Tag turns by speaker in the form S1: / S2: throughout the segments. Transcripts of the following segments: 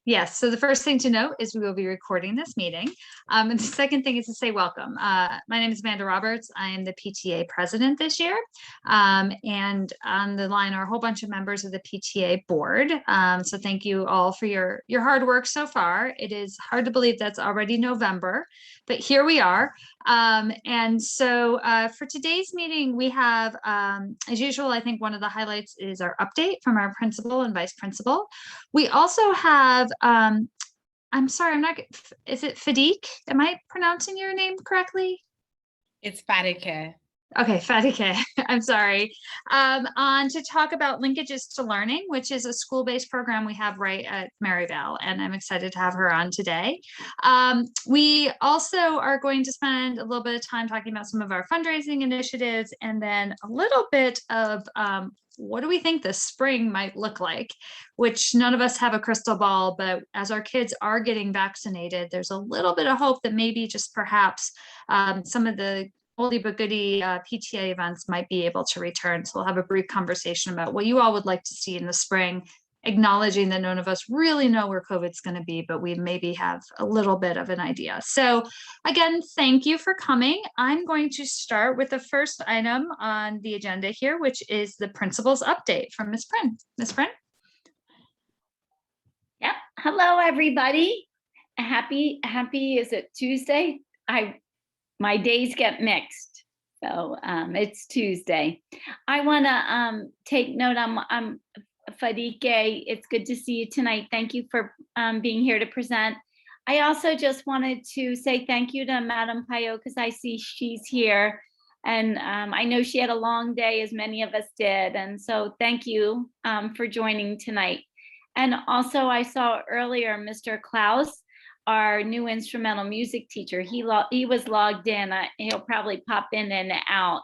S1: Yes, so the first thing to note is we will be recording this meeting. And the second thing is to say welcome. My name is Amanda Roberts. I am the PTA president this year. And on the line are a whole bunch of members of the PTA board. So thank you all for your hard work so far. It is hard to believe that's already November, but here we are. And so for today's meeting, we have, as usual, I think one of the highlights is our update from our principal and vice principal. We also have, I'm sorry, is it Fadique? Am I pronouncing your name correctly?
S2: It's Fadike.
S1: Okay, Fadike, I'm sorry. On to talk about Linkages to Learning, which is a school-based program we have right at Maryvale, and I'm excited to have her on today. We also are going to spend a little bit of time talking about some of our fundraising initiatives, and then a little bit of what do we think this spring might look like, which none of us have a crystal ball, but as our kids are getting vaccinated, there's a little bit of hope that maybe just perhaps some of the oldie but goodie PTA events might be able to return. So we'll have a brief conversation about what you all would like to see in the spring, acknowledging that none of us really know where COVID's going to be, but we maybe have a little bit of an idea. So again, thank you for coming. I'm going to start with the first item on the agenda here, which is the principal's update from Ms. Prin. Ms. Prin?
S3: Yep. Hello, everybody. Happy, is it Tuesday? My days get mixed. So it's Tuesday. I want to take note. I'm Fadike. It's good to see you tonight. Thank you for being here to present. I also just wanted to say thank you to Madam Payot because I see she's here. And I know she had a long day, as many of us did. And so thank you for joining tonight. And also I saw earlier Mr. Klaus, our new instrumental music teacher. He was logged in. He'll probably pop in and out.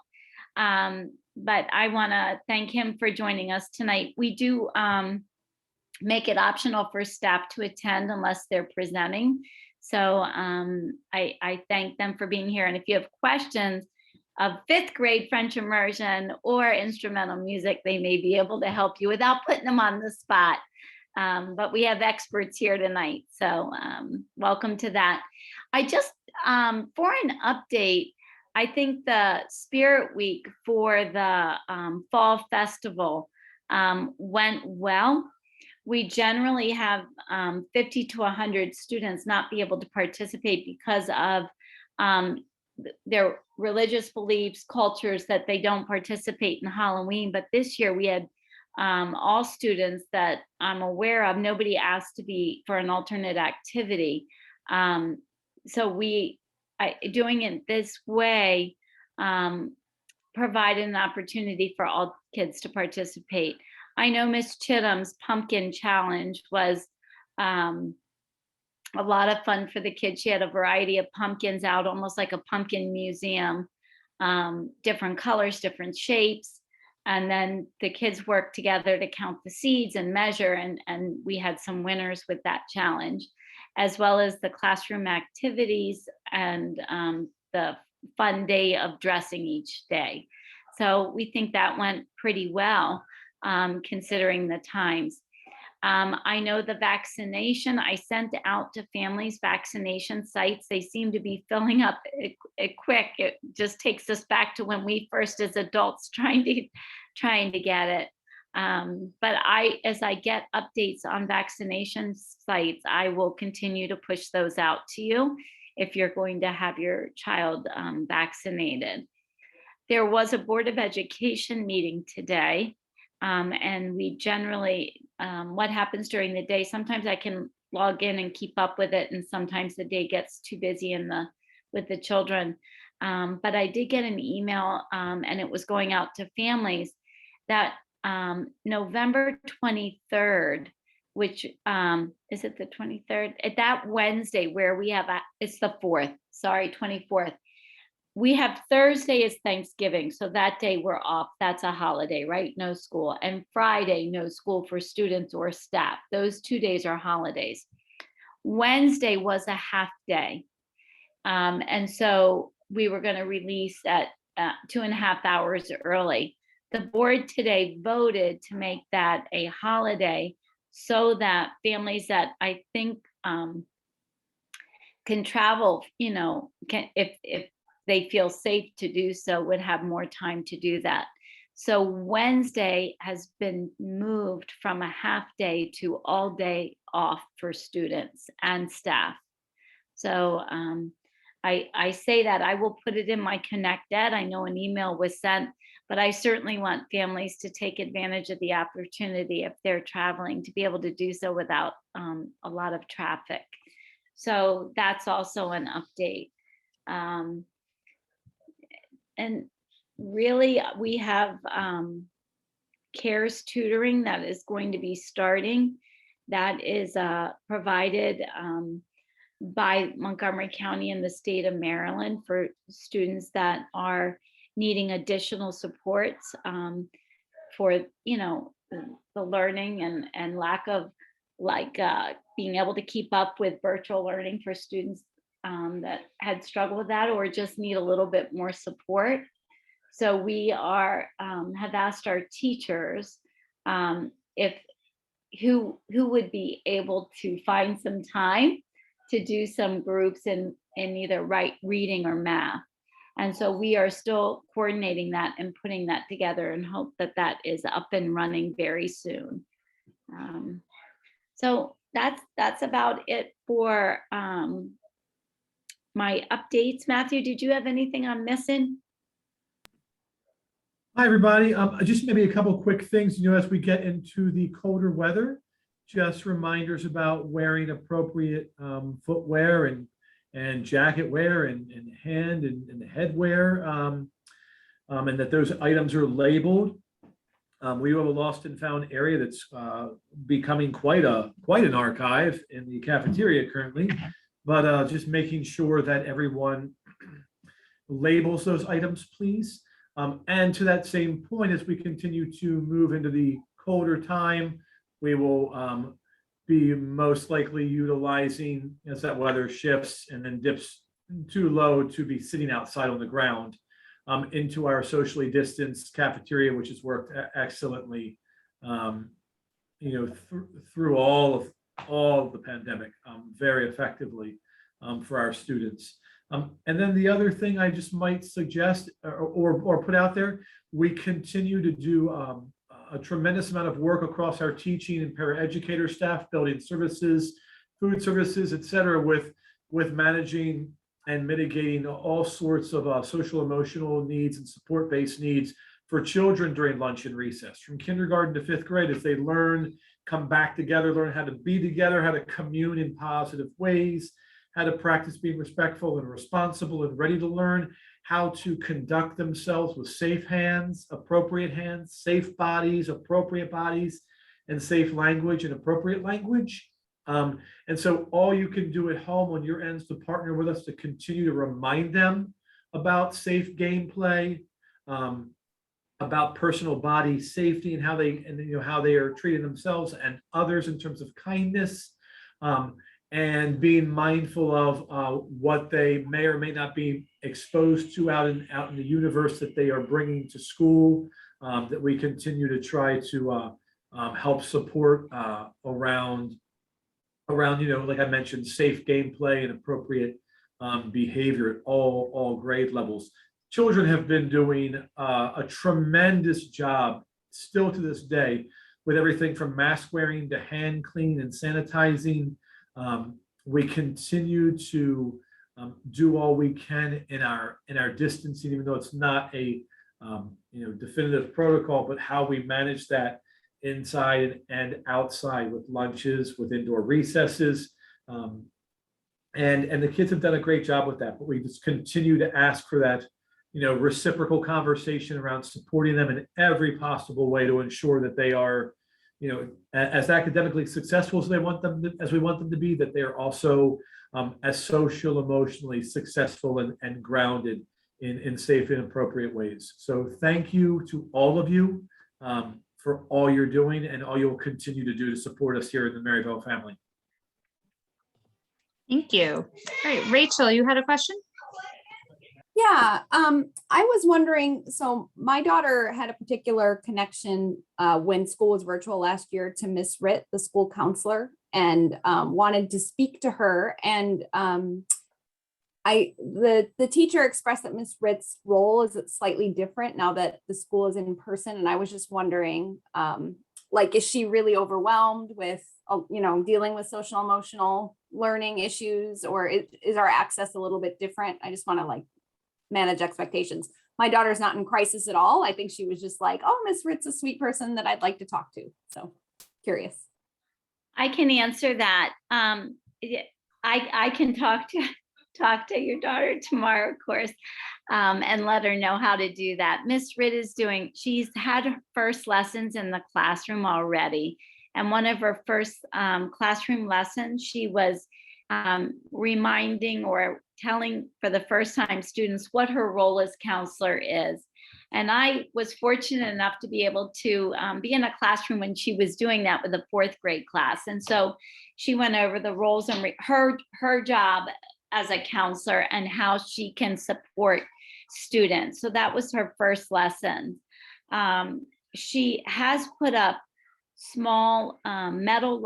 S3: But I want to thank him for joining us tonight. We do make it optional for staff to attend unless they're presenting. So I thank them for being here. And if you have questions of 5th grade French immersion or instrumental music, they may be able to help you without putting them on the spot. But we have experts here tonight, so welcome to that. I just, for an update, I think the Spirit Week for the Fall Festival went well. We generally have 50 to 100 students not be able to participate because of their religious beliefs, cultures, that they don't participate in Halloween. But this year we had all students that I'm aware of. Nobody asked to be for an alternate activity. So doing it this way provided an opportunity for all kids to participate. I know Miss Chittum's pumpkin challenge was a lot of fun for the kids. She had a variety of pumpkins out, almost like a pumpkin museum, different colors, different shapes. And then the kids worked together to count the seeds and measure, and we had some winners with that challenge, as well as the classroom activities and the fun day of dressing each day. So we think that went pretty well, considering the times. I know the vaccination, I sent out to families vaccination sites. They seem to be filling up quick. It just takes us back to when we first as adults trying to get it. But as I get updates on vaccination sites, I will continue to push those out to you if you're going to have your child vaccinated. There was a Board of Education meeting today. And we generally, what happens during the day, sometimes I can log in and keep up with it, and sometimes the day gets too busy with the children. But I did get an email, and it was going out to families that November 23rd, which is it the 23rd? At that Wednesday where we have, it's the 4th, sorry, 24th. We have Thursday is Thanksgiving, so that day we're off. That's a holiday, right? No school. And Friday, no school for students or staff. Those 2 days are holidays. Wednesday was a half day. And so we were going to release at 2.5 hours early. The board today voted to make that a holiday so that families that I think can travel, if they feel safe to do so, would have more time to do that. So Wednesday has been moved from a half day to all day off for students and staff. So I say that I will put it in my Connect Ed. I know an email was sent, but I certainly want families to take advantage of the opportunity if they're traveling to be able to do so without a lot of traffic. So that's also an update. And really, we have CARES tutoring that is going to be starting. That is provided by Montgomery County in the state of Maryland for students that are needing additional supports for, the learning and lack of being able to keep up with virtual learning for students that had struggled with that or just need a little bit more support. So we are have asked our teachers if who would be able to find some time to do some groups in either reading or math. And so we are still coordinating that and putting that together and hope that that is up and running very soon. So that's about it for my updates. Matthew, did you have anything I'm missing?
S4: Hi, everybody. Just maybe a couple of quick things, as we get into the colder weather, just reminders about wearing appropriate footwear and jacket wear and hand and head wear, and that those items are labeled. We have a lost and found area that's becoming quite an archive in the cafeteria currently, but just making sure that everyone labels those items, please. And to that same point, as we continue to move into the colder time, we will be most likely utilizing, as that weather shifts and then dips too low, to be sitting outside on the ground into our socially distanced cafeteria, which has worked excellently, through all of the pandemic, very effectively for our students. And then the other thing I just might suggest or put out there, we continue to do a tremendous amount of work across our teaching and paraeducator staff, building services, food services, et cetera, with managing and mitigating all sorts of social emotional needs and support-based needs for children during lunch and recess, from kindergarten to 5th grade, as they learn, come back together, learn how to be together, how to commune in positive ways, how to practice being respectful and responsible and ready to learn, how to conduct themselves with safe hands, safe bodies, appropriate bodies, and safe language and appropriate language. And so all you can do at home on your ends to partner with us to continue to remind them about safe gameplay, about personal body safety and how they are treating themselves and others in terms of kindness, and being mindful of what they may or may not be exposed to out in the universe that they are bringing to school, that we continue to try to help support around, like I mentioned, safe gameplay and appropriate behavior at all grade levels. Children have been doing a tremendous job still to this day with everything from mask wearing to hand cleaning and sanitizing. We continue to do all we can in our distancing, even though it's not a definitive protocol, but how we manage that inside and outside with lunches, with indoor recesses. And the kids have done a great job with that, but we just continue to ask for that, reciprocal conversation around supporting them in every possible way to ensure that they are, as academically successful as we want them to be, that they are also as social, emotionally successful and grounded in safe and appropriate ways. So thank you to all of you for all you're doing and all you'll continue to do to support us here in the Maryvale family.
S1: Thank you. All right, Rachel, you had a question?
S5: Yeah, I was wondering, so my daughter had a particular connection when school was virtual last year to Miss Ritt, the school counselor, and wanted to speak to her. And the teacher expressed that Miss Ritt's role is slightly different now that the school is in person. And I was just wondering, like, is she really overwhelmed with, dealing with social emotional learning issues, or is our access a little bit different? I just want to manage expectations. My daughter's not in crisis at all. I think she was just like, oh, Miss Ritt's a sweet person that I'd like to talk to. So curious.
S3: I can answer that. I can talk to your daughter tomorrow, of course, and let her know how to do that. Miss Ritt she's had her first lessons in the classroom already. And one of her first classroom lessons, she was reminding or telling for the first time students what her role as counselor is. And I was fortunate enough to be able to be in a classroom when she was doing that with a 4th grade class. And so she went over the roles and her job as a counselor and how she can support students. So that was her first lesson. She has put up small metal,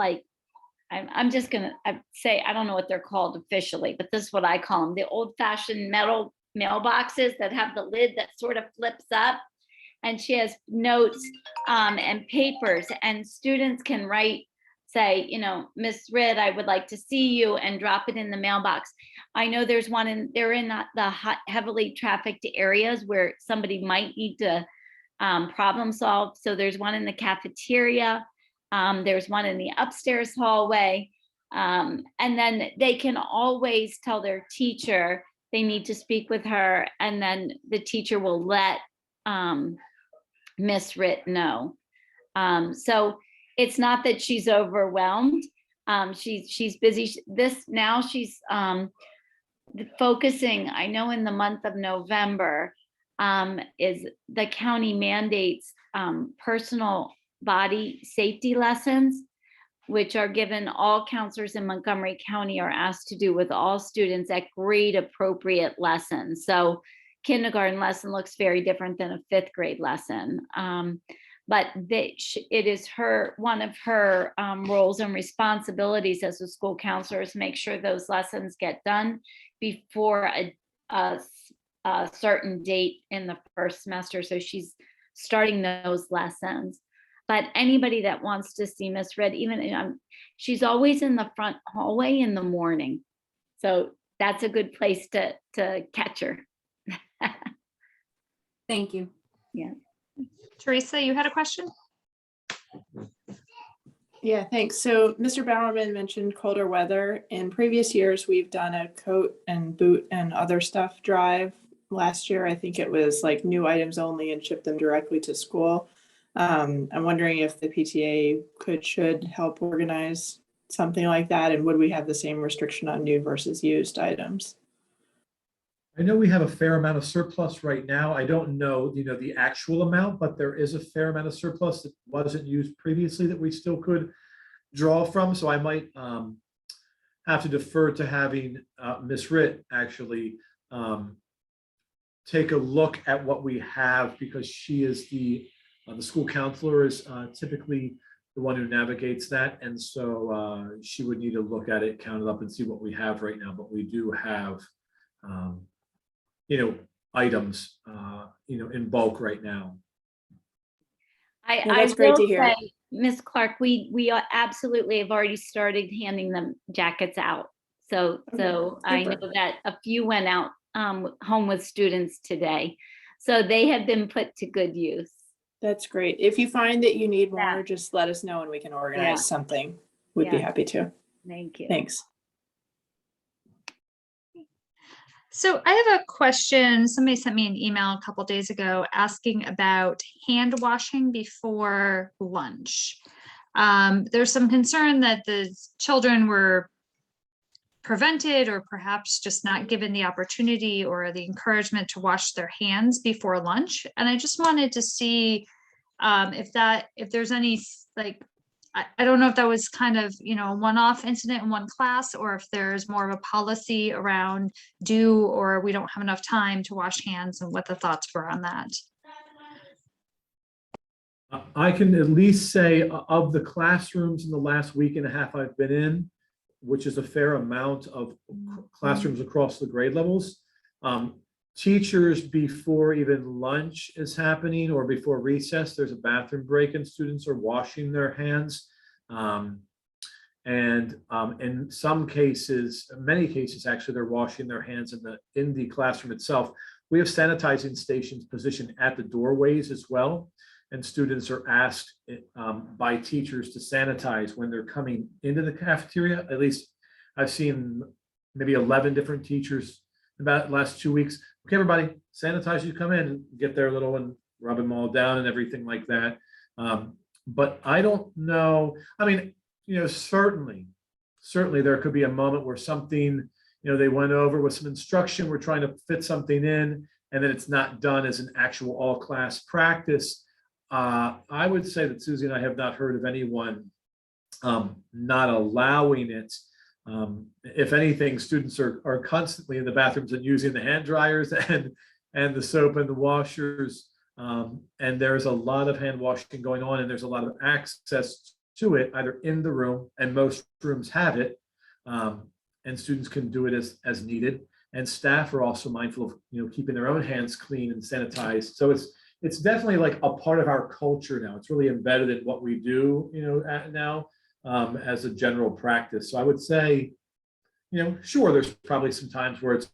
S3: I'm just gonna say, I don't know what they're called officially, but this is what I call them, the old-fashioned metal mailboxes that have the lid that sort of flips up. And she has notes and papers, and students can write, say, Miss Ritt, I would like to see you, and drop it in the mailbox. I know they're in the heavily trafficked areas where somebody might need to problem solve. So there's one in the cafeteria. There's one in the upstairs hallway. And then they can always tell their teacher they need to speak with her, and then the teacher will let Miss Ritt know. So it's not that she's overwhelmed. She's busy. She's focusing, I know in the month of November, is the county mandates personal body safety lessons, which are given. All counselors in Montgomery County are asked to do with all students at grade appropriate lessons. So kindergarten lesson looks very different than a 5th grade lesson. But it is one of her roles and responsibilities as a school counselor is make sure those lessons get done before a certain date in the first semester. So she's starting those lessons. But anybody that wants to see Miss Ritt, she's always in the front hallway in the morning. So that's a good place to catch her.
S5: Thank you.
S3: Yeah.
S1: Teresa, you had a question?
S6: Yeah, thanks. So Mr. Bowerman mentioned colder weather. In previous years, we've done a coat and boot and other stuff drive. Last year, I think it was like new items only and ship them directly to school. I'm wondering if the PTA should help organize something like that, and would we have the same restriction on new versus used items?
S4: I know we have a fair amount of surplus right now. I don't know, the actual amount, but there is a fair amount of surplus that wasn't used previously that we still could draw from. So I might have to defer to having Ms. Ritt actually take a look at what we have, because she is the school counselor is typically the one who navigates that. And so she would need to look at it, count it up, and see what we have right now. But we do have items, in bulk right now.
S6: That's great to hear.
S3: Ms. Clark, we absolutely have already started handing them jackets out. So I know that a few went out home with students today. So they have been put to good use.
S6: That's great. If you find that you need more,
S3: Yeah.
S6: just let us know and we can organize
S3: Yeah.
S6: something. We'd be
S3: Yeah.
S6: happy to.
S3: Thank you.
S6: Thanks.
S1: So I have a question. Somebody sent me an email a couple days ago asking about hand washing before lunch. There's some concern that the children were prevented or perhaps just not given the opportunity or the encouragement to wash their hands before lunch. And I just wanted to see if there's any I don't know if that was kind of, you know, a one-off incident in one class, or if there's more of a policy around or we don't have enough time to wash hands, and what the thoughts were on that.
S4: I can at least say of the classrooms in the last week and a half I've been in, which is a fair amount of classrooms across the grade levels, teachers, before even lunch is happening or before recess, there's a bathroom break and students are washing their hands. In some cases, many cases actually, they're washing their hands in the classroom itself. We have sanitizing stations positioned at the doorways as well. And students are asked by teachers to sanitize when they're coming into the cafeteria. At least I've seen maybe 11 different teachers about the last 2 weeks. Okay, everybody, sanitize as you come in, and get their little and rub them all down and everything like that. But I don't know. I mean, you know, certainly there could be a moment where something, you know, they went over with some instruction, we're trying to fit something in, and then it's not done as an actual all-class practice. I would say that Susie and I have not heard of anyone not allowing it. If anything, students are constantly in the bathrooms and using the hand dryers and the soap and the washers. And there's a lot of hand washing going on, and there's a lot of access to it either in the room, and most rooms have it, and students can do it as needed. And staff are also mindful of, you know, keeping their own hands clean and sanitized. So it's definitely like a part of our culture now. It's really embedded in what we do, you know, now as a general practice. So I would say, you know, sure, there's probably some times where it's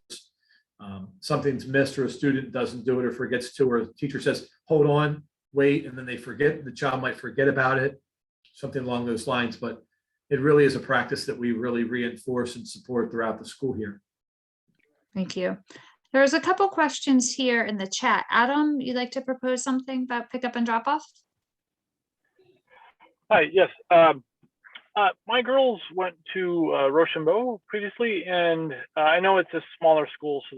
S4: something's missed, or a student doesn't do it or forgets to, or a teacher says, hold on, wait, and then they forget, the child might forget about it, something along those lines. But it really is a practice that we really reinforce and support throughout the school year.
S1: Thank you. There's a couple questions here in the chat. Adam, you'd like to propose something about pick up and drop off?
S7: Hi, yes. My girls went to Rochambeau previously, and I know it's a smaller school, so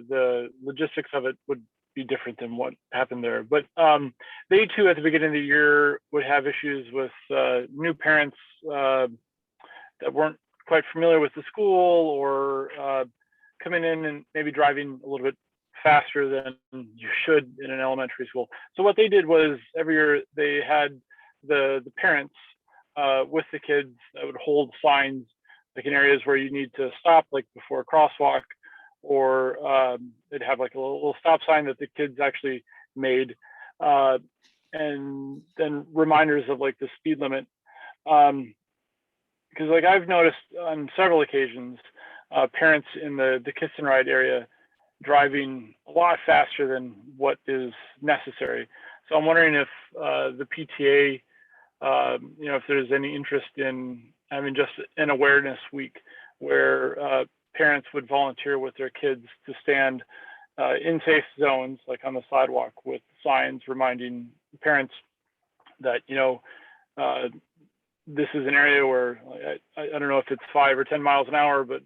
S7: the logistics of it would be different than what happened there. But they too, at the beginning of the year, would have issues with new parents that weren't quite familiar with the school, or coming in and maybe driving a little bit faster than you should in an elementary school. So what they did was every year they had the parents with the kids that would hold signs, like in areas where you need to stop, like before a crosswalk, or they'd have like a little stop sign that the kids actually made, and then reminders of like the speed limit. Because like I've noticed on several occasions, parents in the kiss and ride area driving a lot faster than what is necessary. So I'm wondering if the PTA, you know, if there's any interest in having just an awareness week where parents would volunteer with their kids to stand in safe zones, like on the sidewalk, with signs reminding parents that, you know, this is an area where I don't know if it's 5 or 10 miles an hour, but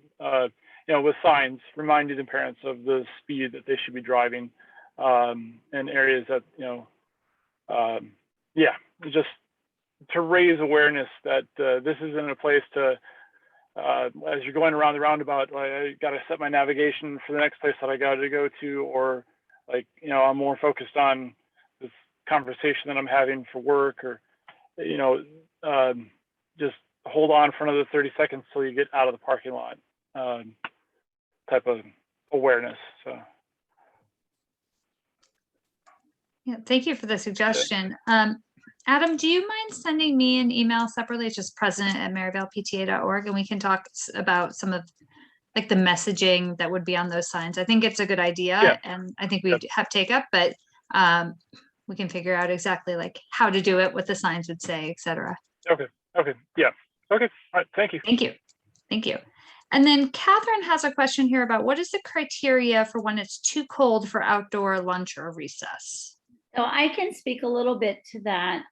S7: you know, with signs reminding the parents of the speed that they should be driving, and areas that, you know, yeah, just to raise awareness that this isn't a place to, as you're going around the roundabout, like, I got to set my navigation for the next place that I got to go to, or like, you know, I'm more focused on this conversation that I'm having for work, or, you know, just hold on for another 30 seconds till you get out of the parking lot, type of awareness. So.
S1: Yeah, thank you for the suggestion. Adam, do you mind sending me an email separately? It's just president@maryvalepta.org, and we can talk about some of like the messaging that would be on those signs. I think it's a good idea,
S7: Yeah.
S1: and I think we have take up, but we can figure out exactly like how to do it, what the signs would say, etc.
S7: Okay. Yeah. Okay. All right. Thank you.
S1: Thank you. And then Catherine has a question here about what is the criteria for when it's too cold for outdoor lunch or recess?
S3: So I can speak a little bit to that.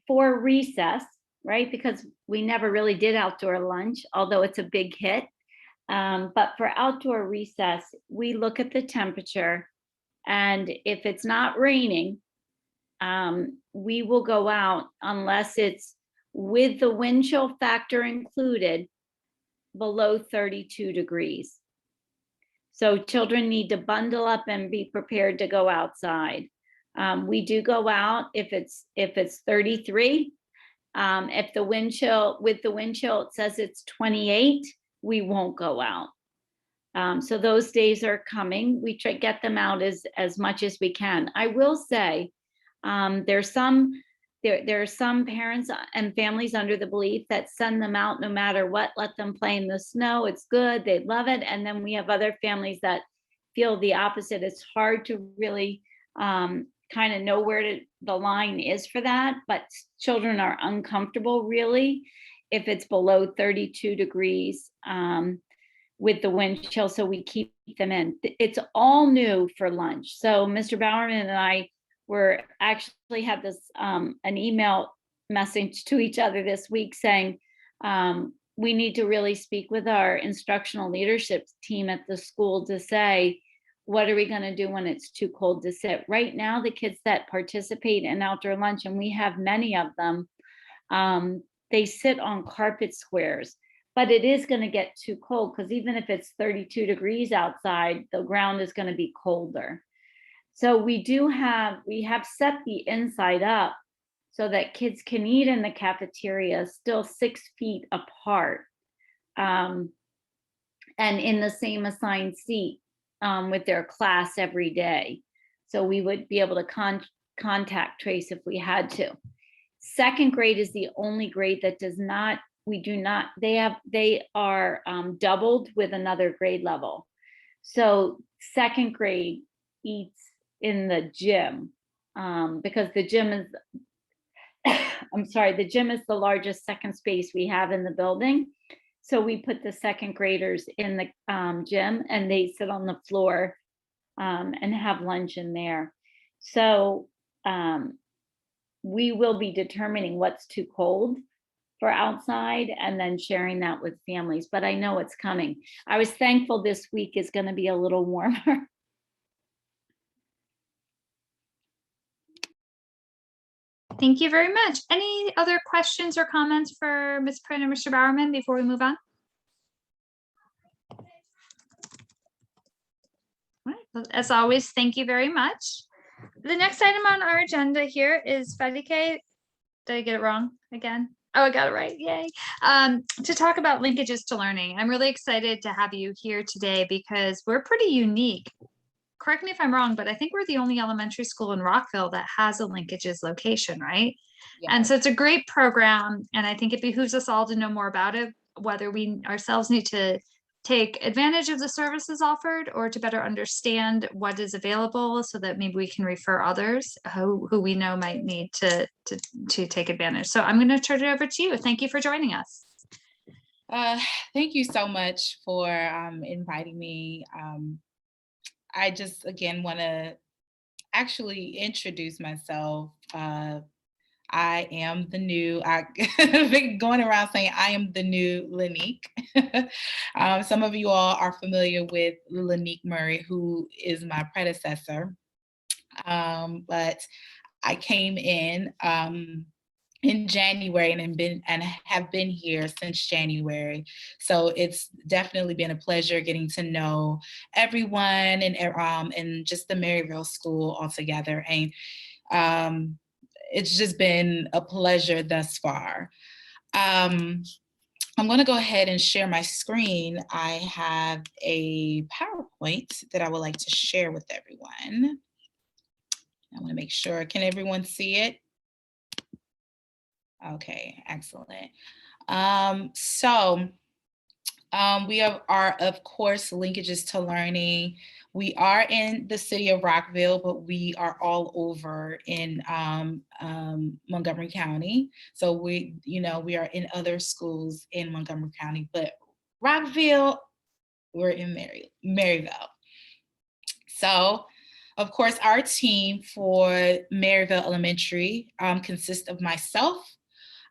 S3: For recess, right? Because we never really did outdoor lunch, although it's a big hit. But for outdoor recess, we look at the temperature, and if it's not raining, we will go out unless it's with the wind chill factor included, below 32 degrees. So children need to bundle up and be prepared to go outside. We do go out if it's 33. If the wind chill, with the wind chill, it says it's 28, we won't go out. So those days are coming. We try get them out as much as we can. I will say, there are some parents and families under the belief that send them out no matter what, let them play in the snow. It's good, they love it. And then we have other families that feel the opposite. It's hard to really kind of know where the line is for that, but children are uncomfortable really if it's below 32 degrees with the wind chill, so we keep them in. It's all new for lunch. So Mr. Bowerman and I were actually had this an email message to each other this week saying we need to really speak with our instructional leadership team at the school to say, what are we going to do when it's too cold to sit? Right now, the kids that participate in outdoor lunch, and we have many of them, they sit on carpet squares, but it is going to get too cold because even if it's 32 degrees outside, the ground is going to be colder. So we have set the inside up so that kids can eat in the cafeteria still 6 feet apart and in the same assigned seat with their class every day. So we would be able to contact trace if we had to. Second grade is the only grade that does not, they are doubled with another grade level. So second grade eats in the gym because the gym is, the gym is the largest second space we have in the building. So we put the second graders in the gym and they sit on the floor and have lunch in there. So we will be determining what's too cold for outside and then sharing that with families, but I know it's coming. I was thankful this week is going to be a little warmer.
S1: Thank you very much. Any other questions or comments for Ms. Prinn and Mr. Bowerman before we move on? All right. As always, thank you very much. The next item on our agenda here is Fadike. Did I get it wrong again? Oh, I got it right. Yay. To talk about linkages to learning. I'm really excited to have you here today because we're pretty unique. Correct me if I'm wrong, but I think we're the only elementary school in Rockville that has a linkages location, right? Yeah. And so it's a great program. And I think it behooves us all to know more about it, whether we ourselves need to take advantage of the services offered or to better understand what is available so that maybe we can refer others who we know might need to take advantage. So I'm going to turn it over to you. Thank you for joining us.
S2: Thank you so much for inviting me. I just, again, want to actually introduce myself. I am the new, I've been going around saying I am the new Lanique. Some of you all are familiar with Lanique Murray, who is my predecessor. But I came in January and have been here since January. So it's definitely been a pleasure getting to know everyone and just the Maryvale school altogether. And it's just been a pleasure thus far. I'm going to go ahead and share my screen. I have a PowerPoint that I would like to share with everyone. I want to make sure, can everyone see it? Okay, excellent. We are, of course, Linkages to Learning. We are in the city of Rockville, but we are all over in Montgomery County. So we are in other schools in Montgomery County, but Rockville, we're in Maryvale. So, of course, our team for Maryvale Elementary consists of myself.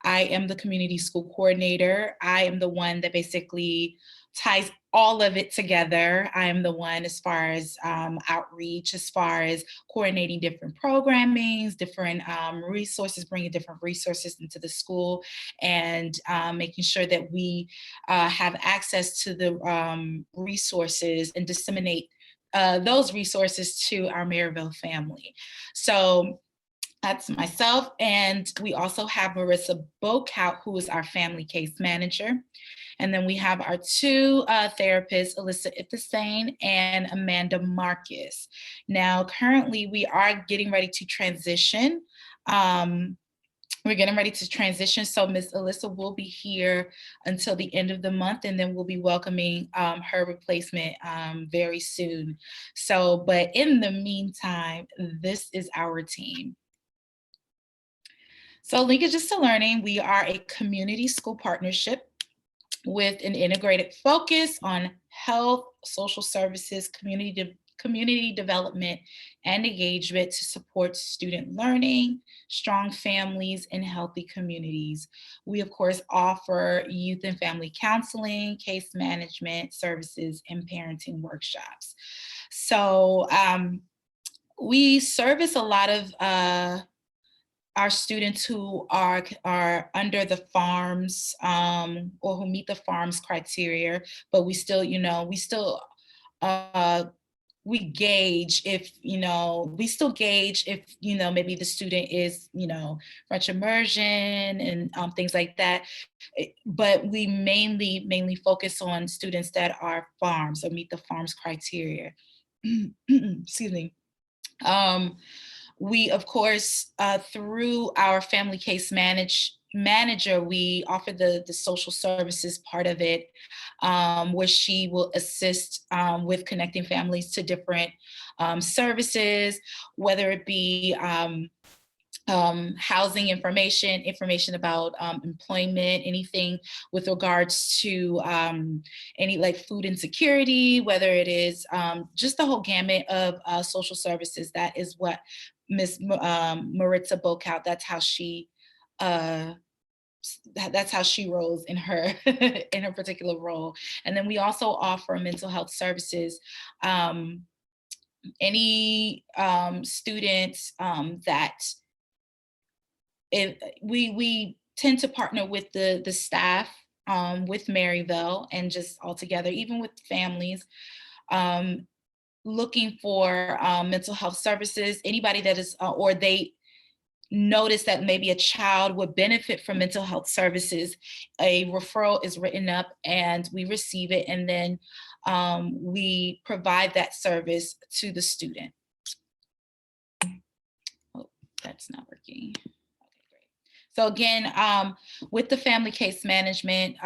S2: I am the community school coordinator. I am the one that basically ties all of it together. I am the one as far as outreach, as far as coordinating different programmings, different resources, bringing different resources into the school, and making sure that we have access to the resources and disseminate those resources to our Maryvale family. So that's myself. And we also have Marissa Bokout, who is our family case manager. And then we have our two therapists, Alyssa Ipthasane and Amanda Marcus. Now, currently, we are getting ready to transition. We're getting ready to transition. So Ms. Alyssa will be here until the end of the month, and then we'll be welcoming her replacement very soon. So, but in the meantime, this is our team. So Linkages to Learning, we are a community school partnership with an integrated focus on health, social services, community development, and engagement to support student learning, strong families, and healthy communities. We, of course, offer youth and family counseling, case management services, and parenting workshops. So we service a lot of our students who are under the FARMS or who meet the FARMS criteria, but we still, we gauge if, we still gauge if, maybe the student is, French immersion and things like that. But we mainly focus on students that are FARMS or meet the FARMS criteria. Excuse me. We, of course, through our family case manager, we offer the social services part of it, where she will assist with connecting families to different services, whether it be housing information about employment, anything with regards to any like food insecurity, whether it is just the whole gamut of social services. That is what Ms. Maritza Bokout, that's how she rolls in her in her particular role. And then we also offer mental health services. Any students that we tend to partner with the staff with Maryvale, and just all together, even with families looking for mental health services, anybody that is, or they notice that maybe a child would benefit from mental health services, a referral is written up and we receive it, and then we provide that service to the student. Oh, that's not working. So again, with the family case management,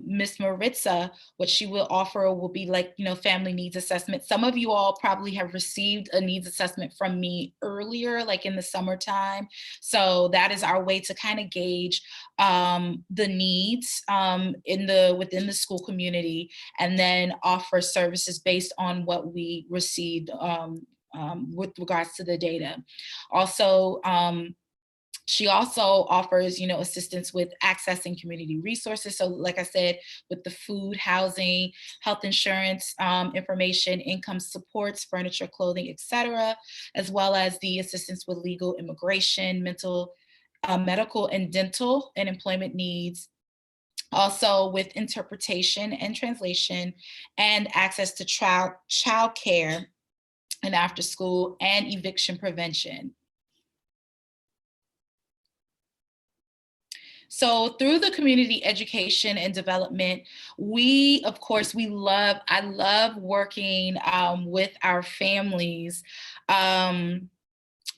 S2: Ms. Maritza, what she will offer will be like, family needs assessment. Some of you all probably have received a needs assessment from me earlier, like in the summertime. So that is our way to kind of gauge the needs within the school community, and then offer services based on what we received with regards to the data. Also, she also offers, assistance with accessing community resources. So like I said, with the food, housing, health insurance, information, income supports, furniture, clothing, etc., as well as the assistance with legal, immigration, medical and dental and employment needs. Also with interpretation and translation, and access to child care and after school, and eviction prevention. So through the community education and development, I love working with our families.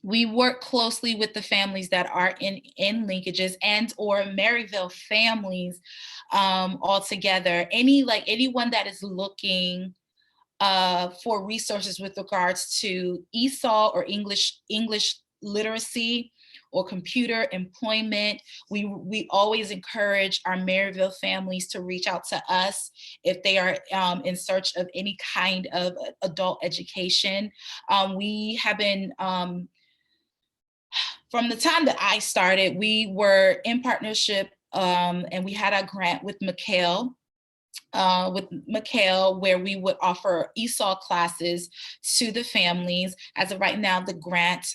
S2: We work closely with the families that are in Linkages and or Maryvale families all together. Anyone that is looking for resources with regards to ESOL or English literacy, or computer employment, we always encourage our Maryvale families to reach out to us if they are in search of any kind of adult education. We have been, from the time that I started, we were in partnership and we had a grant with McHale with Mikhail, where we would offer ESOL classes to the families. As of right now, the grant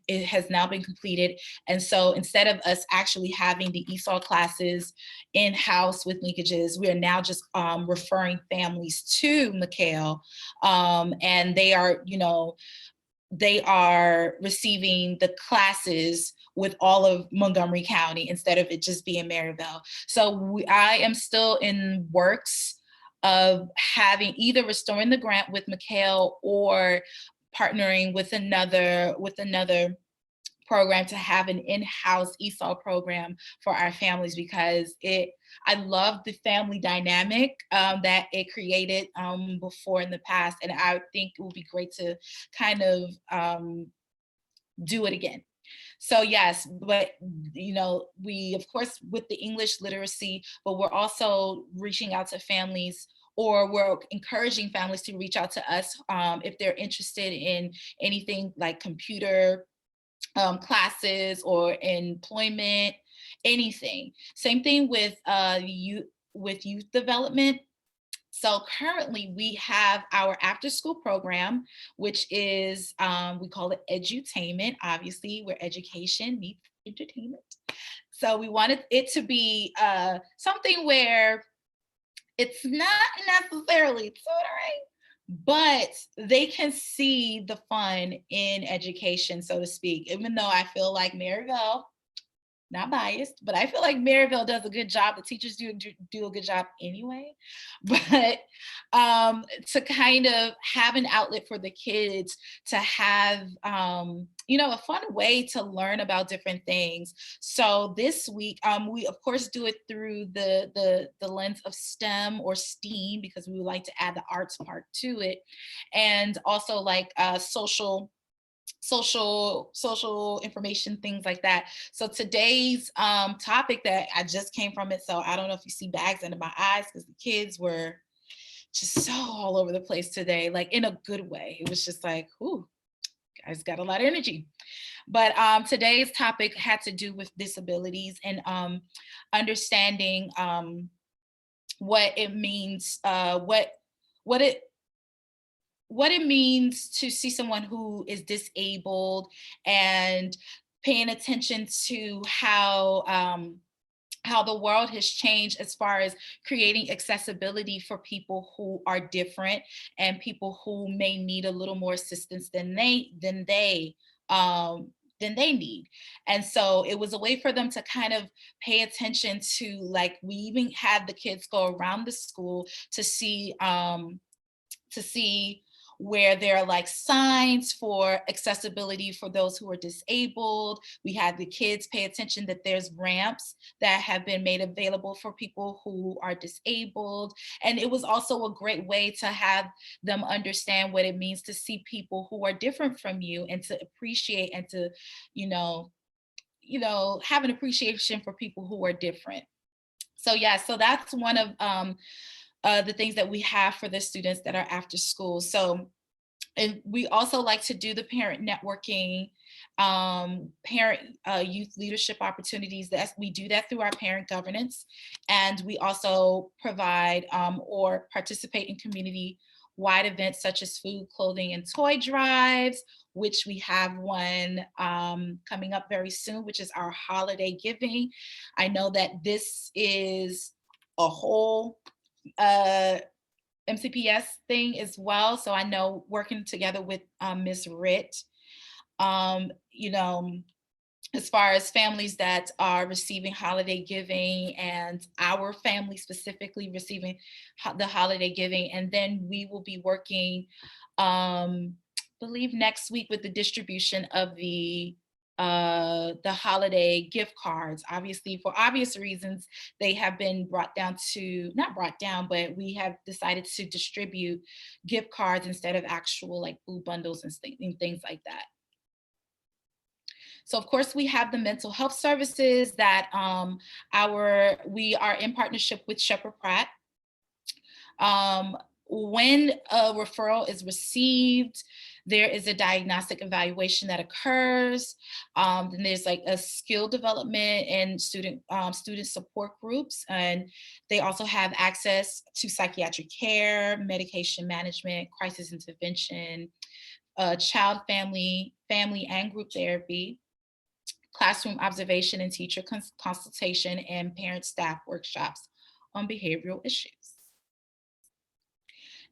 S2: it has now been completed. And so instead of us actually having the ESOL classes in-house with Linkages, we are now just referring families to Mikhail. And they are, they are receiving the classes with all of Montgomery County instead of it just being Maryvale. So I am still in works of having either restoring the grant with Mikhail or partnering with another program to have an in-house ESOL program for our families, because I love the family dynamic that it created before in the past, and I think it would be great to kind of do it again. So yes, but we of course with the English literacy, but we're also reaching out to families, or we're encouraging families to reach out to us if they're interested in anything like computer classes or employment, anything. Same thing with youth development. So currently we have our after school program, which is, we call it edutainment, obviously, where education meets entertainment. So we wanted it to be something where it's not necessarily tutoring, but they can see the fun in education, so to speak, even though I feel like Maryvale, not biased, but I feel like Maryvale does a good job. The teachers do a good job anyway. But to kind of have an outlet for the kids to have, a fun way to learn about different things. So this week, we of course do it through the lens of STEM or STEAM, because we would like to add the arts part to it, and also like social information, things like that. So today's topic that I just came from it, so I don't know if you see bags under my eyes because the kids were just so all over the place today, like in a good way. It was just like, ooh, guys got a lot of energy. But today's topic had to do with disabilities and understanding what it means, what it means to see someone who is disabled, and paying attention to how the world has changed as far as creating accessibility for people who are different and people who may need a little more assistance than they need. And so it was a way for them to kind of pay attention to, like, we even had the kids go around the school to see where there are like signs for accessibility for those who are disabled. We had the kids pay attention that there's ramps that have been made available for people who are disabled. And it was also a great way to have them understand what it means to see people who are different from you, and to appreciate and to, have an appreciation for people who are different. So yeah, so that's one of the things that we have for the students that are after school. So, and we also like to do the parent networking, parent youth leadership opportunities. We do that through our parent governance. And we also provide or participate in community-wide events such as food, clothing, and toy drives, which we have one coming up very soon, which is our holiday giving. I know that this is a whole MCPS thing as well. So I know, working together with Ms. Ritt, as far as families that are receiving holiday giving, and our family specifically receiving the holiday giving. And then we will be working, I believe next week, with the distribution of the holiday gift cards. Obviously, for obvious reasons, they have been not brought down, but we have decided to distribute gift cards instead of actual like food bundles and things like that. So of course we have the mental health services that we are in partnership with Shepherd Pratt. When a referral is received, There is a diagnostic evaluation that occurs. Then there's like a skill development and student support groups. And they also have access to psychiatric care, medication management, crisis intervention, child, family and group therapy, classroom observation and teacher consultation, and parent staff workshops on behavioral issues.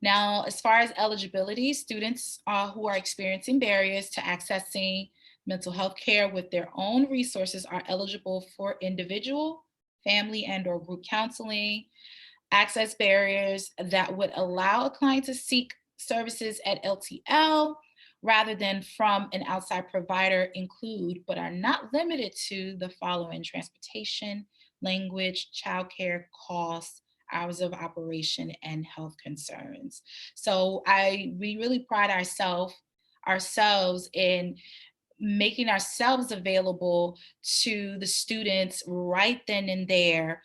S2: Now, as far as eligibility, students who are experiencing barriers to accessing mental health care with their own resources are eligible for individual, family, and/or group counseling. Access barriers that would allow a client to seek services at LTL rather than from an outside provider include, but are not limited to, the following: transportation, language, childcare, costs, hours of operation, and health concerns. So we really pride ourselves in making ourselves available to the students right then and there,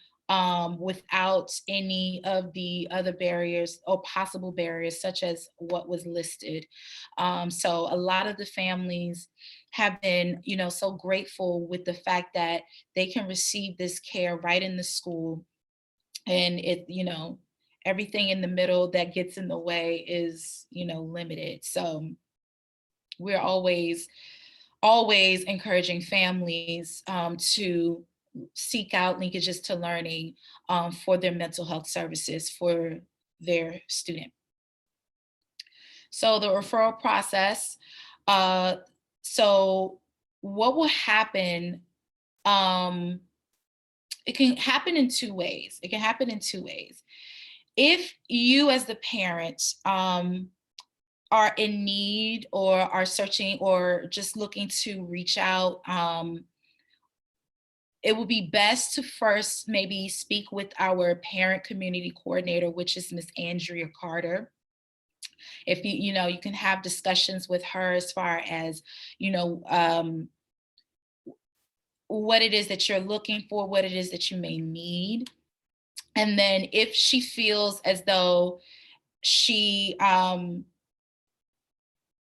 S2: without any of the other barriers or possible barriers such as what was listed. So a lot of the families have been, so grateful with the fact that they can receive this care right in the school. And everything in the middle that gets in the way is, limited. So we're always encouraging families to seek out Linkages to Learning for their mental health services for their student. So the referral process. So what will happen? It can happen in two ways. If you as the parent are in need or are searching or just looking to reach out, it would be best to first maybe speak with our parent community coordinator, which is Miss Andrea Carter. If you can have discussions with her as far as, what it is that you're looking for, what it is that you may need. And then if she feels as though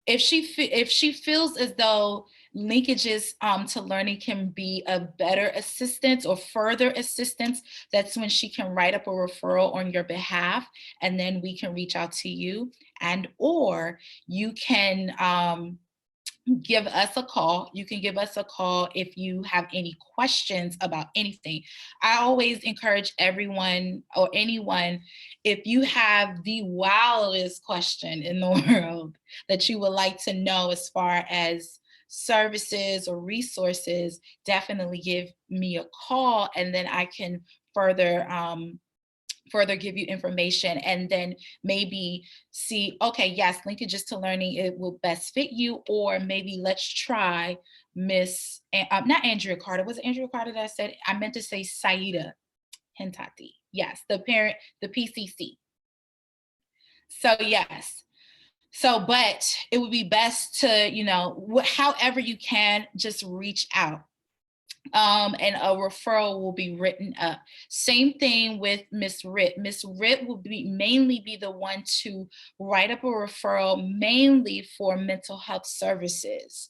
S2: if she feels as though Linkages to Learning can be a better assistance or further assistance, that's when she can write up a referral on your behalf, and then we can reach out to you, and or you can give us a call. You can give us a call if you have any questions about anything. I always encourage everyone or anyone, if you have the wildest question in the world that you would like to know as far as services or resources, definitely give me a call, and then I can further give you information, and then maybe see, okay, yes, Linkages to Learning, it will best fit you, or maybe let's try Miss, not Andrea Carter. Was it Andrea Carter that I said? I meant to say Saida Hentati. Yes, the parent, the PCC. So yes. So, but it would be best to, however you can, just reach out. And a referral will be written up. Same thing with Miss Ritt. Miss Ritt will mainly be the one to write up a referral, mainly for mental health services.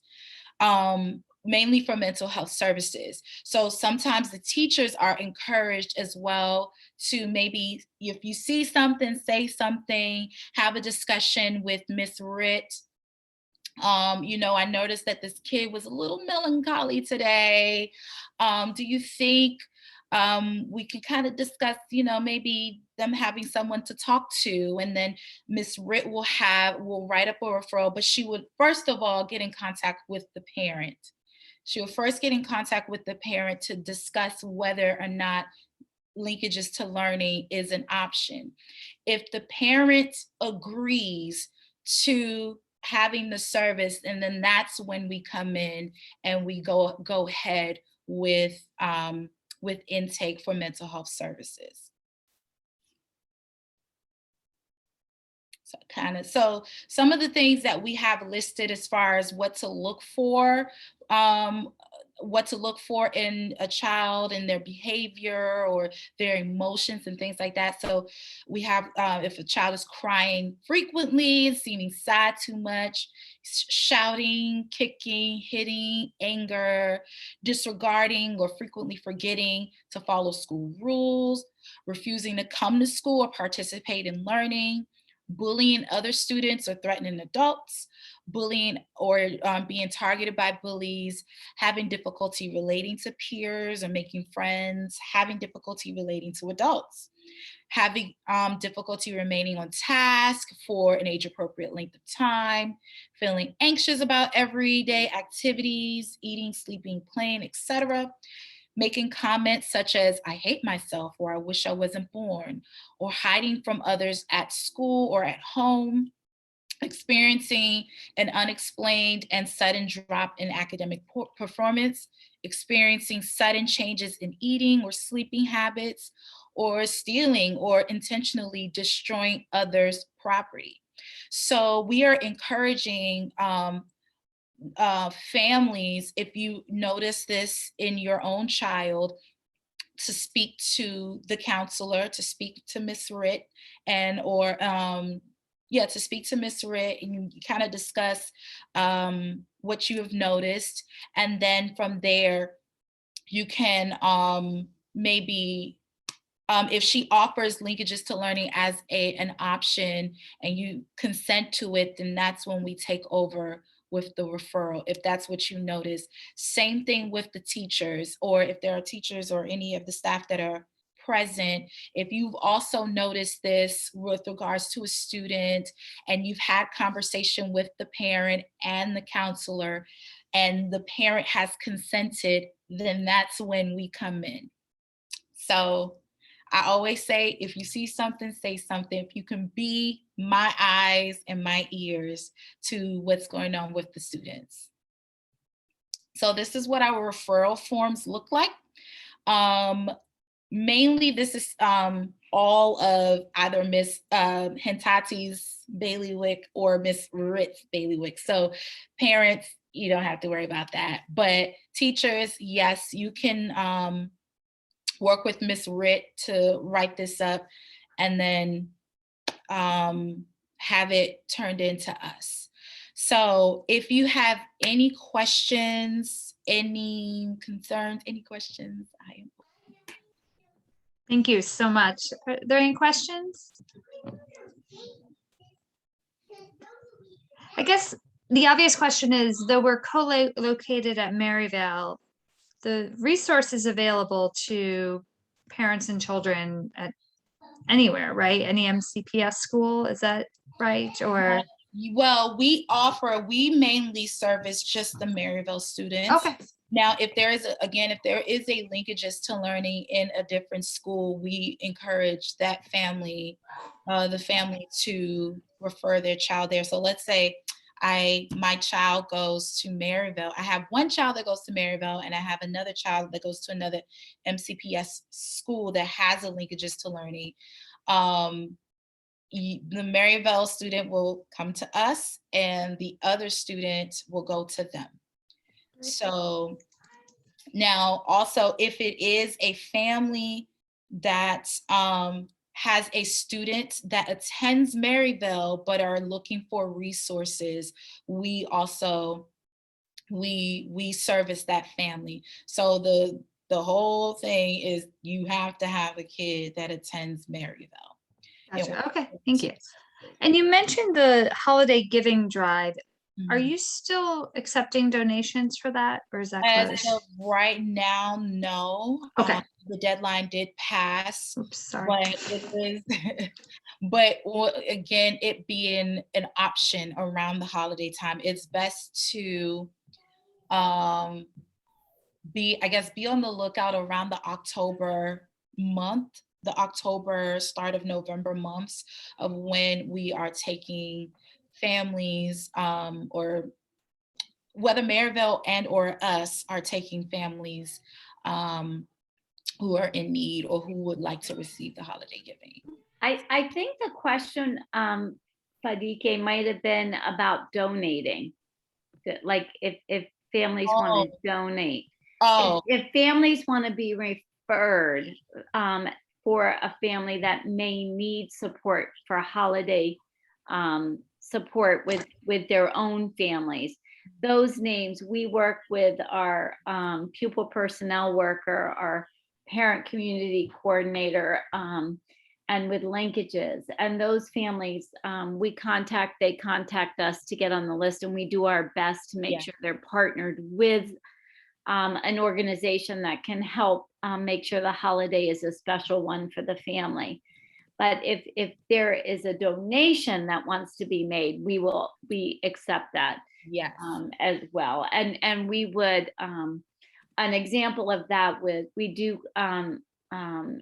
S2: So sometimes the teachers are encouraged as well to maybe, if you see something, say something, have a discussion with Miss Ritt. I noticed that this kid was a little melancholy today. Do you think we can kind of discuss, maybe them having someone to talk to? And then Miss Ritt will write up a referral, but she would first of all get in contact with the parent. She will first get in contact with the parent to discuss whether or not Linkages to Learning is an option. If the parent agrees to having the service, and then that's when we come in and we go ahead with intake for mental health services. So some of the things that we have listed as far as what to look for what to look for in a child and their behavior or their emotions and things like that. So we have, if a child is crying frequently, seeming sad too much, shouting, kicking, hitting, anger, disregarding or frequently forgetting to follow school rules, refusing to come to school or participate in learning, bullying other students or threatening adults, bullying or being targeted by bullies, having difficulty relating to peers or making friends, having difficulty relating to adults, having difficulty remaining on task for an age-appropriate length of time, feeling anxious about everyday activities, eating, sleeping, playing, etc., making comments such as, I hate myself, or I wish I wasn't born, or hiding from others at school or at home, experiencing an unexplained and sudden drop in academic performance, experiencing sudden changes in eating or sleeping habits, or stealing or intentionally destroying others' property. So we are encouraging families, if you notice this in your own child, to speak to the counselor, to speak to Ms. Ritt, and or to speak to Ms. Ritt, and you kind of discuss what you have noticed, and then from there you can maybe if she offers linkages to learning as an option and you consent to it, then that's when we take over with the referral, if that's what you notice. Same thing with the teachers, or if there are teachers or any of the staff that are present, if you've also noticed this with regards to a student and you've had conversation with the parent and the counselor and the parent has consented, then that's when we come in. So I always say, if you see something, say something. If you can be my eyes and my ears to what's going on with the students. So this is what our referral forms look like. Mainly, this is all of either Miss Hentati's bailiwick or Miss Ritt's bailiwick. So parents, you don't have to worry about that. But teachers, yes, you can work with Ms. Ritt to write this up and then have it turned into us. So if you have any questions, any concerns, any questions, I am.
S1: Thank you so much. Are there any questions? I guess the obvious question is, though we're co-located at Maryvale, the resources available to parents and children at anywhere, right? Any MCPS school, is that right? Or
S2: well, we mainly service just the Maryvale students.
S1: okay.
S2: Now, if there is if there is a linkages to learning in a different school, we encourage that family, the family, to refer their child there. So let's say my child goes to Maryvale. I have one child that goes to Maryvale, and I have another child that goes to another MCPS school that has a linkages to learning. The Maryvale student will come to us, and the other student will go to them. So now, also, if it is a family that has a student that attends Maryvale but are looking for resources, we also we service that family. So the whole thing is you have to have a kid that attends Maryvale.
S1: Gotcha. Okay, thank you. And you mentioned the holiday giving drive. Are you still accepting donations for that, or is that closed?
S2: As of right now, no.
S1: Okay.
S2: The deadline did pass.
S1: Oops, sorry.
S2: But it was, but again, it being an option around the holiday time, it's best to be on the lookout around the October month, the October, start of November months, of when we are taking families, or whether Maryvale and or us are taking families who are in need or who would like to receive the holiday giving.
S3: I think the question, Fadike, might have been about donating, like if families want to donate.
S2: Oh,
S3: If families want to be referred for a family that may need support for holiday support with their own families, those names, we work with our pupil personnel worker, our parent community coordinator, and with Linkages. And those families, they contact us to get on the list, and we do our best to make
S2: Yeah.
S3: sure they're partnered with an organization that can help make sure the holiday is a special one for the family. But if there is a donation that wants to be made, we accept that
S2: yes.
S3: as well. And we would, an example of that we do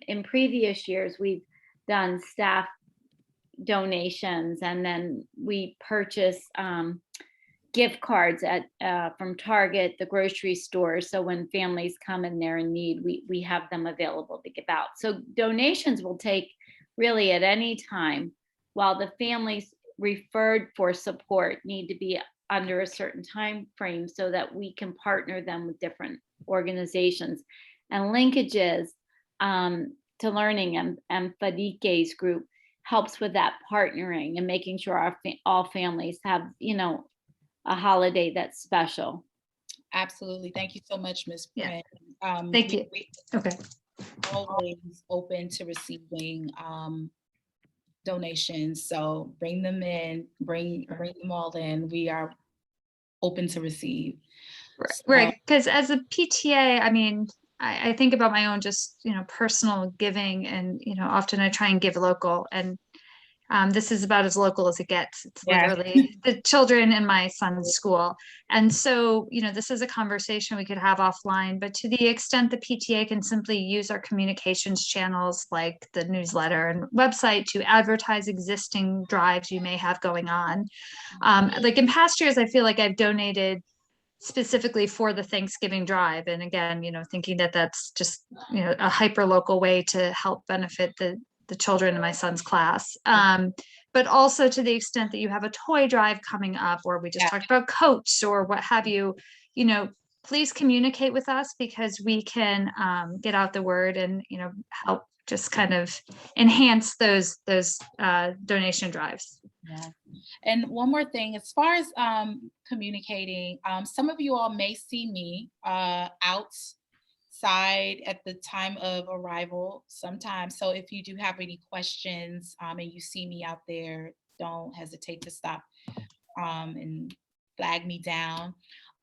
S3: in previous years, we've done staff donations, and then we purchase gift cards from Target, the grocery store. So when families come and they're in need, we have them available to give out. So donations will take really at any time, while the families referred for support need to be under a certain time frame so that we can partner them with different organizations. And Linkages to Learning and Fadike's group helps with that partnering and making sure all families have, a holiday that's special.
S2: Absolutely. Thank you so much, Ms.
S1: Yeah.
S2: Prin.
S1: Thank you. Okay.
S2: Always open to receiving donations. So bring them in, bring them all in. We are open to receive.
S1: Right. Because as a PTA, I mean, I think about my own just, personal giving, and, often I try and give local, and this is about as local as it gets. It's literally the children in my son's school. And so, this is a conversation we could have offline, but to the extent the PTA can simply use our communications channels like the newsletter and website to advertise existing drives you may have going on. Like in past years, I feel like I've donated specifically for the Thanksgiving drive. And again, thinking that that's just, a hyper local way to help benefit the children in my son's class. But also to the extent that you have a toy drive coming up, or we just talked about coats or what have you, please communicate with us, because we can get out the word and, help just kind of enhance those donation drives.
S2: Yeah. And one more thing, as far as communicating, some of you all may see me outside at the time of arrival sometimes. So if you do have any questions and you see me out there, don't hesitate to stop and flag me down.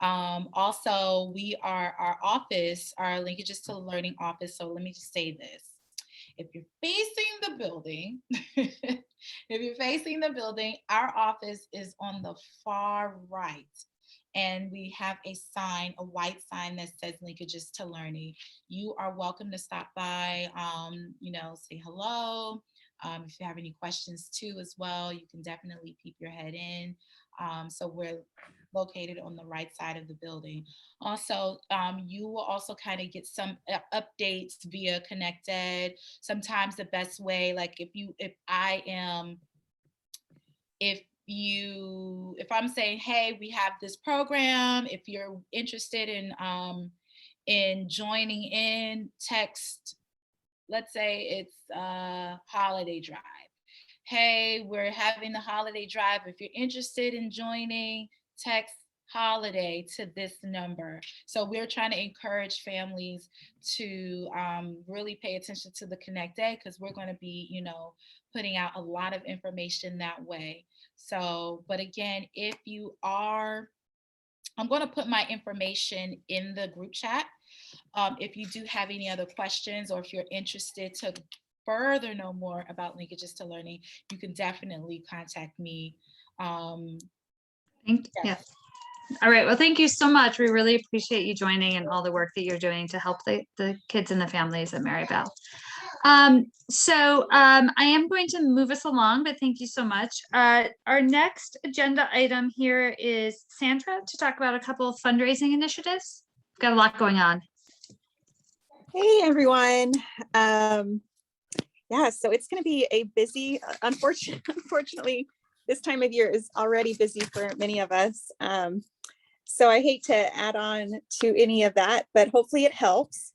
S2: Also, our office, our Linkages to Learning office. So let me just say this. If you're facing the building, our office is on the far right. And we have a white sign that says Linkages to Learning. You are welcome to stop by, say hello. If you have any questions too as well, you can definitely peep your head in. So we're located on the right side of the building. Also, you will also kind of get some updates via Connected. Sometimes the best way, like if I'm saying, hey, we have this program, if you're interested in joining in, text, let's say it's a holiday drive. Hey, we're having the holiday drive. If you're interested in joining, text holiday to this number. So we're trying to encourage families to really pay attention to the Connect Day, because we're going to be, putting out a lot of information that way. So, but again, I'm going to put my information in the group chat. If you do have any other questions, or if you're interested to further know more about Linkages to Learning, you can definitely contact me.
S1: Yeah. All right. Well, thank you so much. We really appreciate you joining and all the work that you're doing to help the kids and the families at Maryvale. So I am going to move us along, but thank you so much. Our next agenda item here is Sandra to talk about a couple of fundraising initiatives. We've got a lot going on.
S8: Hey, everyone. Yeah, so it's going to be a busy, unfortunately, this time of year is already busy for many of us. So I hate to add on to any of that, but hopefully it helps.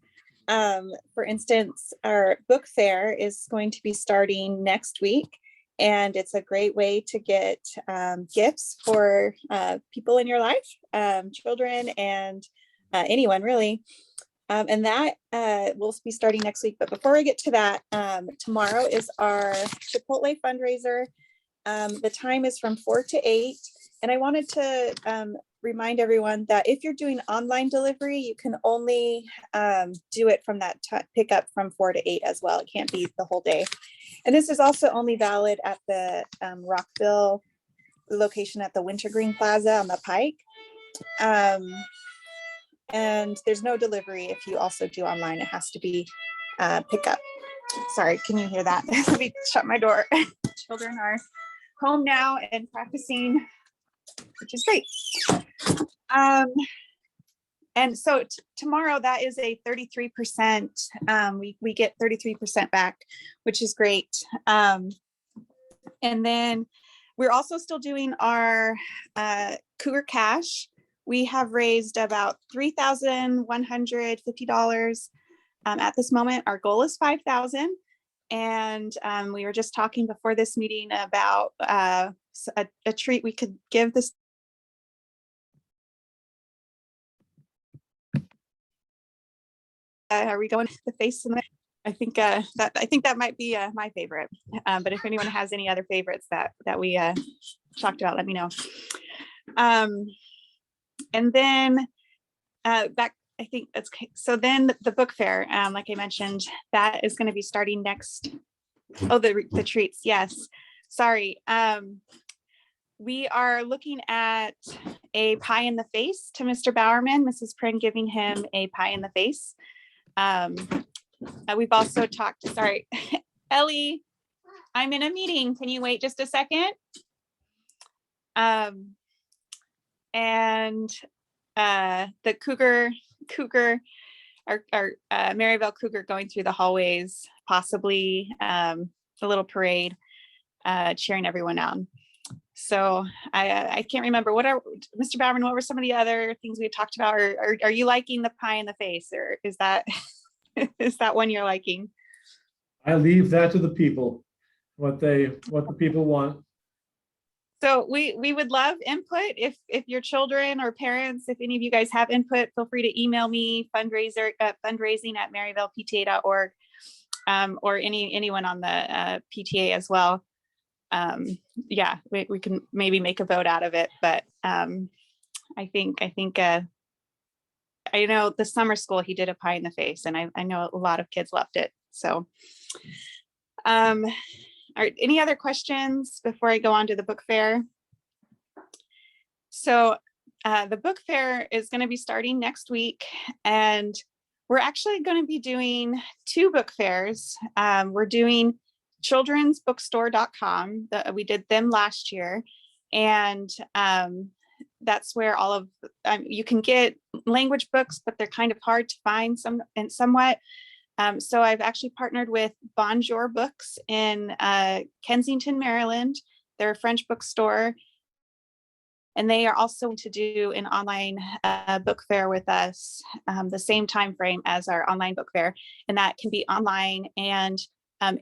S8: For instance, our book fair is going to be starting next week, and it's a great way to get gifts for people in your life, children and anyone really. And that will be starting next week. But before we get to that, tomorrow is our Chipotle Fundraiser. The time is from 4 to 8. And I wanted to remind everyone that if you're doing online delivery, you can only do it from that pickup from 4 to 8 as well. It can't be the whole day. And this is also only valid at the Rockville location at the Wintergreen Plaza on the Pike. And there's no delivery if you also do online. It has to be pickup. Sorry, can you hear that? Let me shut my door. Children are home now and practicing, which is great. And so tomorrow, that is a 33%. We get 33% back, which is great. And then we're also still doing our Cougar Cash. We have raised about $3,150 at this moment. Our goal is $5,000. And we were just talking before this meeting about a treat we could give this. Are we going to the face? I think that might be my favorite. But if anyone has any other favorites that we talked about, let me know. And then back, I think that's okay. So then the book fair, like I mentioned, that is going to be starting next. Oh, the treats. Yes. Sorry. We are looking at a pie in the face to Mr. Bowerman, Mrs. Prin giving him a pie in the face. We've also talked, sorry, Ellie, I'm in a meeting. Can you wait just a second? And the Cougar, our Maryvale Cougar going through the hallways, possibly a little parade, cheering everyone on. So I can't remember Mr. Bowerman, what were some of the other things we talked about, or are you liking the pie in the face, or is that is that one you're liking?
S4: I leave that to the people, what the people want.
S8: So we would love input. If your children or parents, if any of you guys have input, feel free to email me, fundraising@maryvalepta.org, or anyone on the PTA as well. Yeah, we can maybe make a vote out of it, but I think I know the summer school, he did a pie in the face, and I know a lot of kids loved it. So all right, any other questions before I go on to the book fair? So the book fair is going to be starting next week, and we're actually going to be doing 2 book fairs. We're doing childrensbookstore.com. We did them last year, and that's where all of you can get language books, but they're kind of hard to find somewhat. So I've actually partnered with Bonjour Books in Kensington, Maryland. They're a French bookstore, and they are also to do an online book fair with us, the same time frame as our online book fair, and that can be online and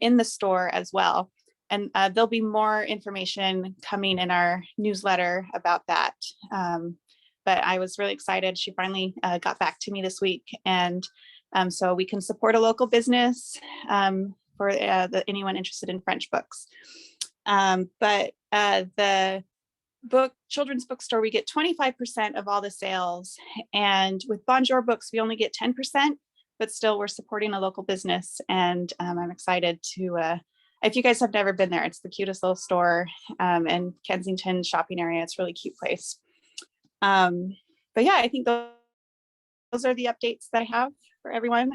S8: in the store as well. And there'll be more information coming in our newsletter about that. But I was really excited. She finally got back to me this week, and so we can support a local business for anyone interested in French books. But the children's bookstore, we get 25% of all the sales, and with Bonjour Books, we only get 10%, but still we're supporting a local business. And I'm excited to, if you guys have never been there, it's the cutest little store in Kensington shopping area. It's a really cute place. But yeah, I think those are the updates that I have for everyone.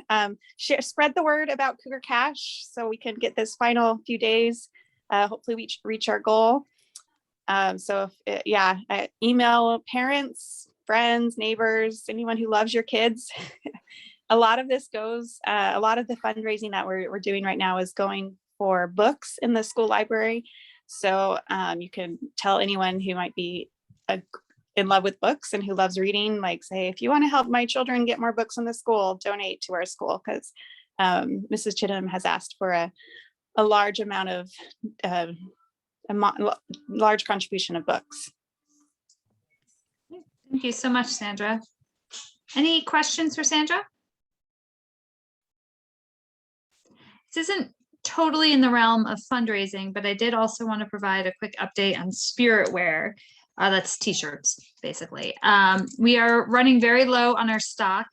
S8: Spread the word about Cougar Cash so we can get this final few days, hopefully reach our goal. So if, email parents, friends, neighbors, anyone who loves your kids. A lot of this goes, a lot of the fundraising that we're doing right now is going for books in the school library. So you can tell anyone who might be in love with books and who loves reading, like say, if you want to help my children get more books in the school, donate to our school, because Mrs. Chittum has asked for a large amount of large contribution of books.
S1: Thank you so much, Sandra. Any questions for Sandra? This isn't totally in the realm of fundraising, but I did also want to provide a quick update on spirit wear. That's t-shirts, basically. We are running very low on our stock.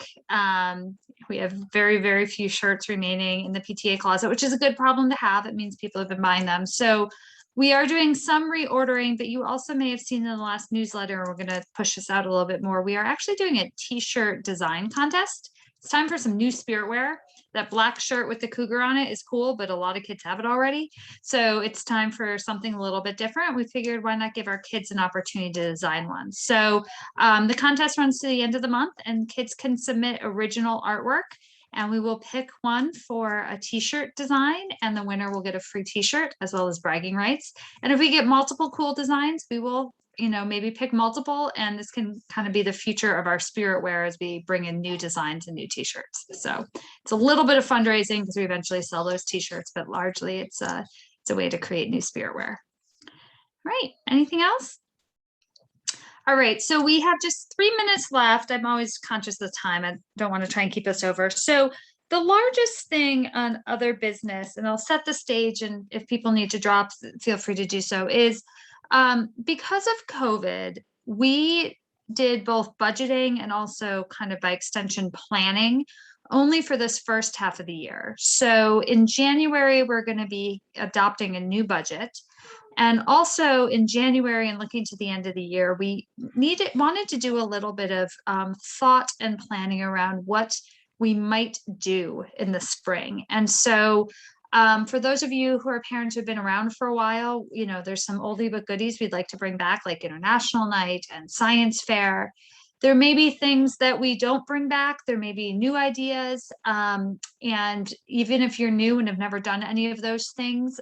S1: We have very, very few shirts remaining in the PTA closet, which is a good problem to have. It means people have been buying them. So we are doing some reordering, but you also may have seen in the last newsletter, we're going to push this out a little bit more. We are actually doing a t-shirt design contest. It's time for some new spirit wear. That black shirt with the cougar on it is cool, but a lot of kids have it already. So it's time for something a little bit different. We figured, why not give our kids an opportunity to design one? So the contest runs to the end of the month, and kids can submit original artwork, and we will pick one for a t-shirt design, and the winner will get a free t-shirt as well as bragging rights. And if we get multiple cool designs, we will, you know, maybe pick multiple, and this can kind of be the future of our spirit wear as we bring in new designs and new t-shirts. So it's a little bit of fundraising because we eventually sell those t-shirts, but largely it's a way to create new spirit wear. Right, anything else? All right, so we have just 3 minutes left. I'm always conscious of the time. I don't want to try and keep us over. So the largest thing on other business, and I'll set the stage, and if people need to drop, feel free to do so, is because of COVID, we did both budgeting and also kind of by extension planning only for this first half of the year. So in January, we're going to be adopting a new budget. And also in January and looking to the end of the year, we wanted to do a little bit of thought and planning around what we might do in the spring. And so for those of you who are parents who've been around for a while, you know, there's some oldie but goodies we'd like to bring back, like International Night and Science Fair. There may be things that we don't bring back. There may be new ideas. And even if you're new and have never done any of those things,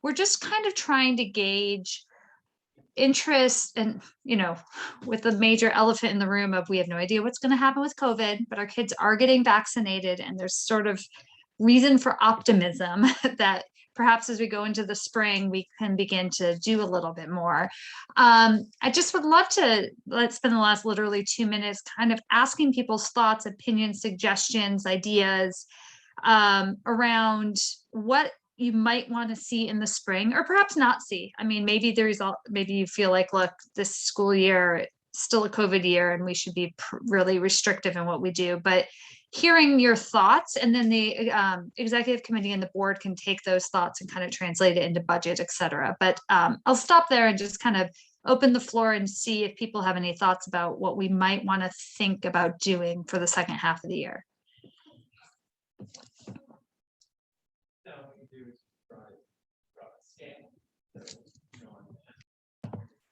S1: we're just kind of trying to gauge interest. And, you know, with the major elephant in the room of we have no idea what's going to happen with COVID, but our kids are getting vaccinated, and there's sort of reason for optimism that perhaps as we go into the spring, we can begin to do a little bit more. I just would love to let's spend the last literally 2 minutes kind of asking people's thoughts, opinions, suggestions, ideas around what you might want to see in the spring, or perhaps not see. I mean, maybe the result, maybe you feel like, look, this school year, still a COVID year, and we should be really restrictive in what we do. But hearing your thoughts, and then the executive committee and the board can take those thoughts and kind of translate it into budget, et cetera. But I'll stop there and just kind of open the floor and see if people have any thoughts about what we might want to think about doing for the second half of the year.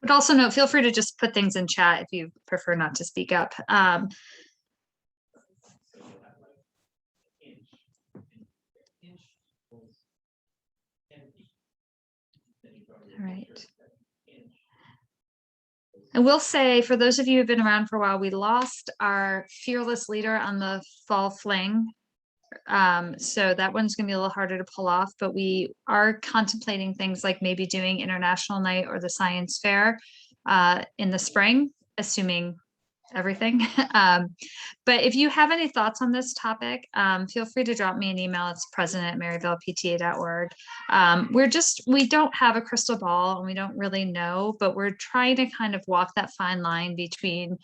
S1: But also note, feel free to just put things in chat if you prefer not to speak up. All right. I will say, for those of you who've been around for a while, we lost our fearless leader on the fall fling. So that one's gonna be a little harder to pull off, but we are contemplating things like maybe doing International Night or the Science Fair in the spring, assuming everything. But if you have any thoughts on this topic, feel free to drop me an email. It's president@maryvalepta.org. We don't have a crystal ball, and we don't really know, but we're trying to kind of walk that fine line between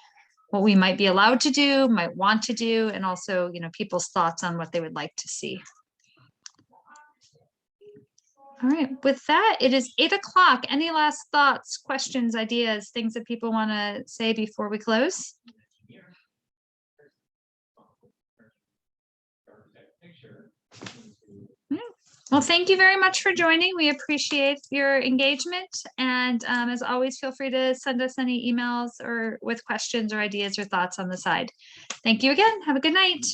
S1: what we might be allowed to do, might want to do, and also, you know, people's thoughts on what they would like to see. All right, with that, it is 8 o'clock. Any last thoughts, questions, ideas, things that people want to say before we close? Well, thank you very much for joining. We appreciate your engagement. And as always, feel free to send us any emails or with questions or ideas or thoughts on the side. Thank you again. Have a good night.